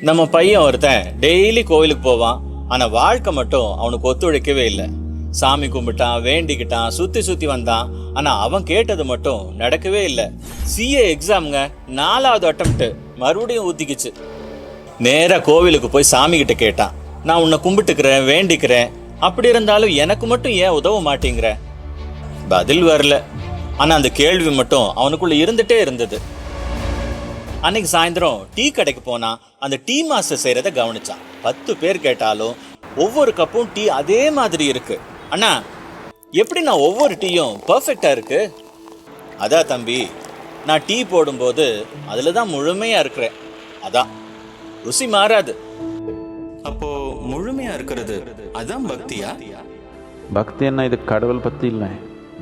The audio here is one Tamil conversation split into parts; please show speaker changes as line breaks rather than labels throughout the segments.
நம்ம பையன் ஒருத்தன் டெய்லி கோவிலுக்கு போவான். ஆனா வாழ்க்கை மட்டும் அவனுக்கு ஒத்துழைக்கவே இல்லை. சாமி கும்பிட்டான், வேண்டிக்கிட்டான், சுத்தி சுத்தி வந்தான். ஆனா அவன் கேட்டது மட்டும் நடக்கவே இல்லை. சிஏ எக்ஸாம்ங்க 4வது அட்டெம்ப்ட் மறுபடியும் ஊத்திக்கிச்சு. நேரா கோவிலுக்கு போய் சாமி கிட்ட கேட்டான், நான் உன்னை கும்பிட்டுக்கிறேன், வேண்டிக்கிறேன், அப்படி இருந்தாலும் எனக்கு மட்டும் ஏன் உதவ மாட்டேங்கிற? பதில் வரல. ஆனா அந்த கேள்வி மட்டும் அவனுக்குள்ள இருந்துட்டே இருந்தது. அன்னைக்கு சாயந்தரம் டீ கடைக்கு போனா அந்த டீ மாஸ்டர் செய்யறத கவனிச்சான். 10 பேர் கேட்டாலும் ஒவ்வொரு கப்பும் டீ அதே மாதிரி இருக்கு. அண்ணா, எப்படி நான் ஒவ்வொரு டீயும் பர்ஃபெக்டா இருக்கு? அதான் தம்பி, நான் டீ போடும்போது அதுலதான் முழுமையா இருக்கிறேன். அதான் ருசி மாறாது. அப்போ முழுமையா இருக்கிறது அதான் பக்தியா?
பக்தி என்ன, இது கடவுள் பற்றி இல்லை.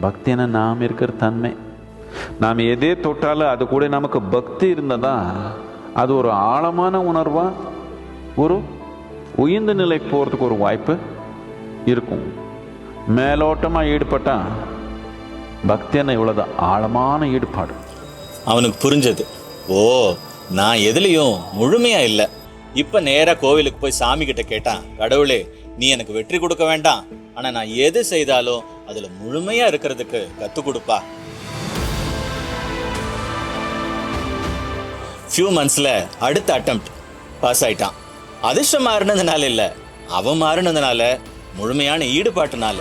பக்தி என்ன, நாம் இருக்கிற தன்மை. நாம் எதே தொட்டாலும் அது கூட நமக்கு பக்தி இருந்ததா அது ஒரு ஆழமான உணர்வா, ஒரு உயர்ந்த நிலை போகிறதுக்கு ஒரு வாய்ப்பு இருக்கும். மேலோட்டமாக ஈடுபட்டா பக்தி என்ன இவ்வளோதான், ஆழமான ஈடுபாடு.
அவனுக்கு புரிஞ்சது. ஓ, நான் எதுலையும் முழுமையா இல்லை. இப்ப நேரா கோவிலுக்கு போய் சாமி கிட்ட கேட்டான், கடவுளே நீ எனக்கு வெற்றி கொடுக்க வேண்டாம், ஆனா நான் எது செய்தாலும் அதுல முழுமையா இருக்கிறதுக்கு கத்து கொடுப்பா. ஃபியூ மந்த்ஸ்ல அடுத்த அட்டெம்ப்ட் பாஸ் ஆயிட்டான். அதிர்ஷ்டம் மாறினதுனால இல்ல, அவன் மாறினதுனால, முழுமையான ஈடுபாட்டுனால.